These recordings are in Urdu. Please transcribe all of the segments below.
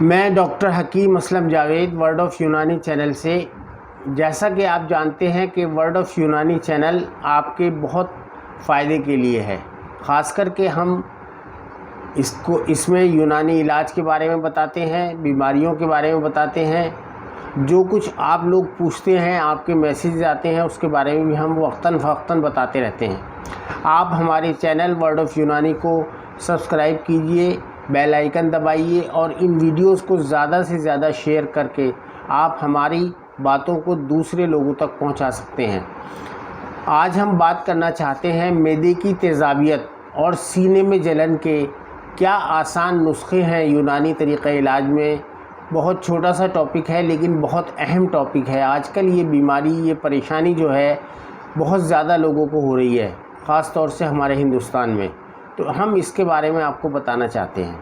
میں ڈاکٹر حکیم اسلم جاوید ورڈ آف یونانی چینل سے، جیسا کہ آپ جانتے ہیں کہ ورڈ آف یونانی چینل آپ کے بہت فائدے کے لیے ہے۔ خاص کر کے ہم اس میں یونانی علاج کے بارے میں بتاتے ہیں، بیماریوں کے بارے میں بتاتے ہیں، جو کچھ آپ لوگ پوچھتے ہیں، آپ کے میسیج آتے ہیں، اس کے بارے میں بھی ہم وقتاً فوقتاً بتاتے رہتے ہیں۔ آپ ہمارے چینل ورڈ آف یونانی کو سبسکرائب کیجئے، بیل آئیکن دبائیے اور ان ویڈیوز کو زیادہ سے زیادہ شیئر کر کے آپ ہماری باتوں کو دوسرے لوگوں تک پہنچا سکتے ہیں۔ آج ہم بات کرنا چاہتے ہیں معدے کی تیزابیت اور سینے میں جلن کے کیا آسان نسخے ہیں یونانی طریقہ علاج میں۔ بہت چھوٹا سا ٹاپک ہے لیکن بہت اہم ٹاپک ہے۔ آج کل یہ بیماری، یہ پریشانی جو ہے بہت زیادہ لوگوں کو ہو رہی ہے، خاص طور سے ہمارے ہندوستان میں، تو ہم اس کے بارے میں آپ کو بتانا چاہتے ہیں۔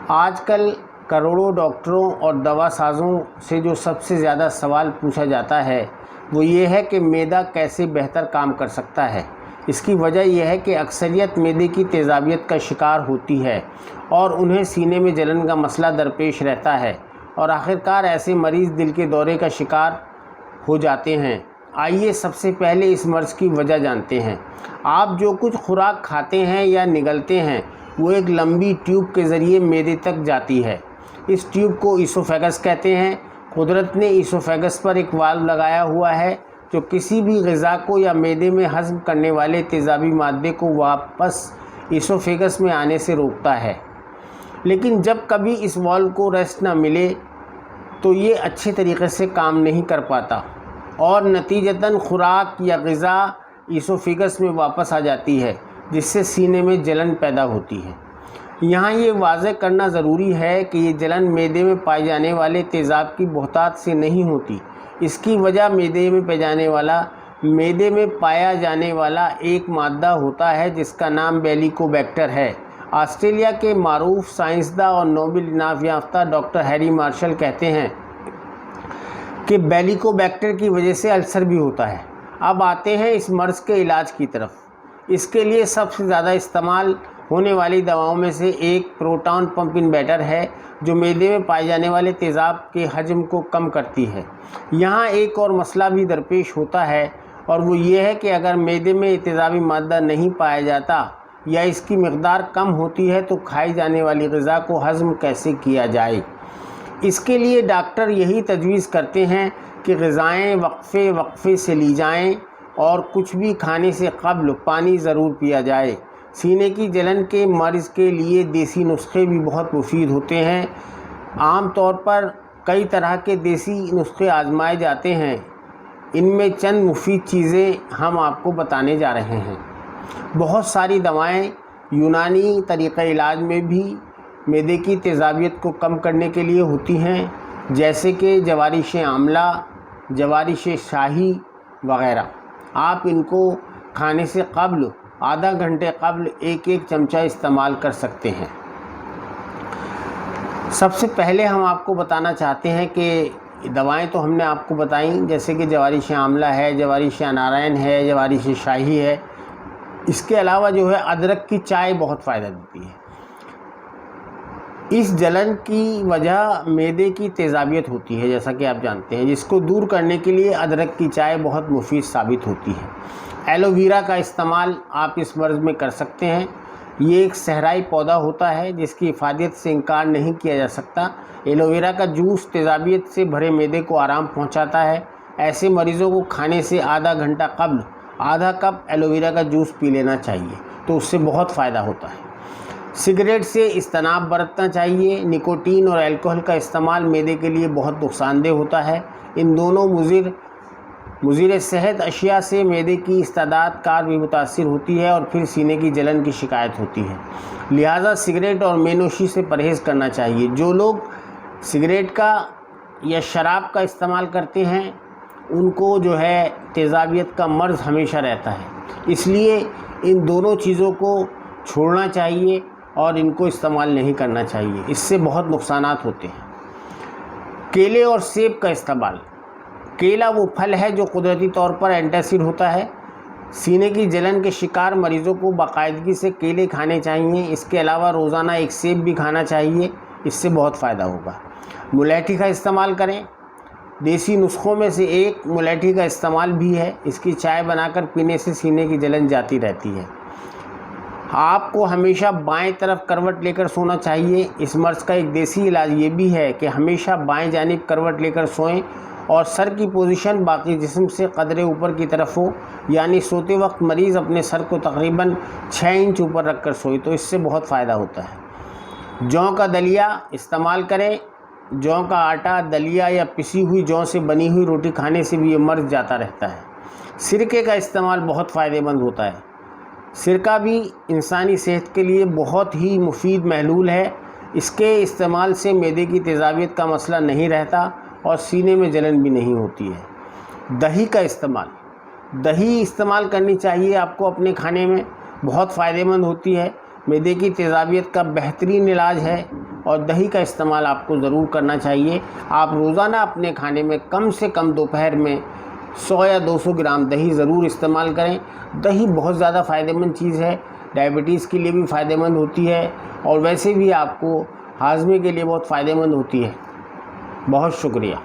آج کل کروڑوں ڈاکٹروں اور دوا سازوں سے جو سب سے زیادہ سوال پوچھا جاتا ہے وہ یہ ہے کہ معدہ کیسے بہتر کام کر سکتا ہے۔ اس کی وجہ یہ ہے کہ اکثریت معدے کی تیزابیت کا شکار ہوتی ہے اور انہیں سینے میں جلن کا مسئلہ درپیش رہتا ہے، اور آخرکار ایسے مریض دل کے دورے کا شکار ہو جاتے ہیں۔ آئیے سب سے پہلے اس مرض کی وجہ جانتے ہیں۔ آپ جو کچھ خوراک کھاتے ہیں یا نگلتے ہیں وہ ایک لمبی ٹیوب کے ذریعے معدے تک جاتی ہے۔ اس ٹیوب کو ایسوفیگس کہتے ہیں۔ قدرت نے ایسوفیگس پر ایک والو لگایا ہوا ہے جو کسی بھی غذا کو یا معدے میں ہضم کرنے والے تیزابی مادے کو واپس ایسوفیگس میں آنے سے روکتا ہے۔ لیکن جب کبھی اس والو کو ریسٹ نہ ملے تو یہ اچھے طریقے سے کام نہیں کر پاتا اور نتیجتاً خوراک یا غذا ایسوفیگس میں واپس آ جاتی ہے، جس سے سینے میں جلن پیدا ہوتی ہے۔ یہاں یہ واضح کرنا ضروری ہے کہ یہ جلن معدے میں پائے جانے والے تیزاب کی بہتات سے نہیں ہوتی۔ اس کی وجہ معدے میں پایا جانے والا ایک مادہ ہوتا ہے جس کا نام بیلیکوبیکٹر ہے۔ آسٹریلیا کے معروف سائنسداں اور نوبل انعام یافتہ ڈاکٹر ہیری مارشل کہتے ہیں کہ بیلیکوبیکٹر کی وجہ سے السر بھی ہوتا ہے۔ اب آتے ہیں اس مرض کے علاج کی طرف۔ اس کے لیے سب سے زیادہ استعمال ہونے والی دواؤں میں سے ایک پروٹون پمپ انہیبیٹر ہے جو معدے میں پائے جانے والے تیزاب کے حجم کو کم کرتی ہے۔ یہاں ایک اور مسئلہ بھی درپیش ہوتا ہے اور وہ یہ ہے کہ اگر معدے میں تیزابی مادہ نہیں پایا جاتا یا اس کی مقدار کم ہوتی ہے تو کھائی جانے والی غذا کو ہضم کیسے کیا جائے۔ اس کے لیے ڈاکٹر یہی تجویز کرتے ہیں کہ غذائیں وقفے سے لی جائیں اور کچھ بھی کھانے سے قبل پانی ضرور پیا جائے۔ سینے کی جلن کے مرض کے لیے دیسی نسخے بھی بہت مفید ہوتے ہیں۔ عام طور پر کئی طرح کے دیسی نسخے آزمائے جاتے ہیں۔ ان میں چند مفید چیزیں ہم آپ کو بتانے جا رہے ہیں۔ بہت ساری دوائیں یونانی طریقہ علاج میں بھی معدے کی تیزابیت کو کم کرنے کے لیے ہوتی ہیں، جیسے کہ جوارش آملہ، جوارش شاہی وغیرہ۔ آپ ان کو کھانے سے قبل آدھا گھنٹے قبل ایک چمچہ استعمال کر سکتے ہیں۔ سب سے پہلے ہم آپ کو بتانا چاہتے ہیں کہ دوائیں تو ہم نے آپ کو بتائیں، جیسے کہ جوارش آملہ ہے، جوارش نارائن ہے، جوارش شاہی ہے۔ اس کے علاوہ جو ہے ادرک کی چائے بہت فائدہ دیتی ہے۔ اس جلن کی وجہ معدے کی تیزابیت ہوتی ہے، جیسا کہ آپ جانتے ہیں، جس کو دور کرنے کے لیے ادرک کی چائے بہت مفید ثابت ہوتی ہے۔ ایلو ویرا کا استعمال آپ اس مرض میں کر سکتے ہیں۔ یہ ایک صحرائی پودا ہوتا ہے جس کی افادیت سے انکار نہیں کیا جا سکتا۔ ایلو ویرا کا جوس تیزابیت سے بھرے معدے کو آرام پہنچاتا ہے۔ ایسے مریضوں کو کھانے سے آدھا گھنٹہ قبل آدھا کپ ایلو ویرا کا جوس پی لینا چاہیے، تو اس سے بہت فائدہ ہوتا ہے۔ سگریٹ سے اجتناب برتنا چاہیے۔ نکوٹین اور الکوہل کا استعمال معدے کے لیے بہت نقصان دہ ہوتا ہے۔ ان دونوں مضر صحت اشیاء سے معدے کی استعداد کار بھی متاثر ہوتی ہے اور پھر سینے کی جلن کی شکایت ہوتی ہے۔ لہٰذا سگریٹ اور مینوشی سے پرہیز کرنا چاہیے۔ جو لوگ سگریٹ کا یا شراب کا استعمال کرتے ہیں ان کو جو ہے تیزابیت کا مرض ہمیشہ رہتا ہے۔ اس لیے ان دونوں چیزوں کو چھوڑنا چاہیے اور ان کو استعمال نہیں کرنا چاہیے، اس سے بہت نقصانات ہوتے ہیں۔ کیلے اور سیب کا استعمال۔ کیلا وہ پھل ہے جو قدرتی طور پر اینٹی ایسڈ ہوتا ہے۔ سینے کی جلن کے شکار مریضوں کو باقاعدگی سے کیلے کھانے چاہیے۔ اس کے علاوہ روزانہ ایک سیب بھی کھانا چاہیے۔ اس سے بہت فائدہ ہوگا۔ ملیٹھی کا استعمال کریں، دیسی نسخوں میں سے ایک ملیٹھی کا استعمال بھی ہے، اس کی چائے بنا کر پینے سے سینے کی جلن جاتی رہتی ہے۔ آپ کو ہمیشہ بائیں طرف کروٹ لے کر سونا چاہیے۔ اس مرض کا ایک دیسی علاج یہ بھی ہے کہ ہمیشہ بائیں جانب کروٹ لے کر سوئیں اور سر کی پوزیشن باقی جسم سے قدرے اوپر کی طرف ہو، یعنی سوتے وقت مریض اپنے سر کو تقریباً 6 انچ اوپر رکھ کر سوئے، تو اس سے بہت فائدہ ہوتا ہے۔ جو کا دلیا استعمال کریں۔ جو کا آٹا، دلیا یا پسی ہوئی جو سے بنی ہوئی روٹی کھانے سے بھی یہ مرض جاتا رہتا ہے۔ سرکے کا استعمال بہت فائدہ مند ہوتا ہے۔ سرکہ بھی انسانی صحت کے لیے بہت ہی مفید محلول ہے۔ اس کے استعمال سے معدے کی تیزابیت کا مسئلہ نہیں رہتا اور سینے میں جلن بھی نہیں ہوتی ہے۔ دہی کا استعمال، دہی استعمال کرنی چاہیے آپ کو اپنے کھانے میں، بہت فائدہ مند ہوتی ہے، معدے کی تیزابیت کا بہترین علاج ہے اور دہی کا استعمال آپ کو ضرور کرنا چاہیے۔ آپ روزانہ اپنے کھانے میں کم سے کم دوپہر میں 100 یا 200 گرام دہی ضرور استعمال کریں۔ دہی بہت زیادہ فائدہ مند چیز ہے، ڈائبٹیز کے لیے بھی فائدہ مند ہوتی ہے اور ویسے بھی آپ کو ہاضمے کے لیے بہت فائدہ مند ہوتی ہے۔ بہت شکریہ۔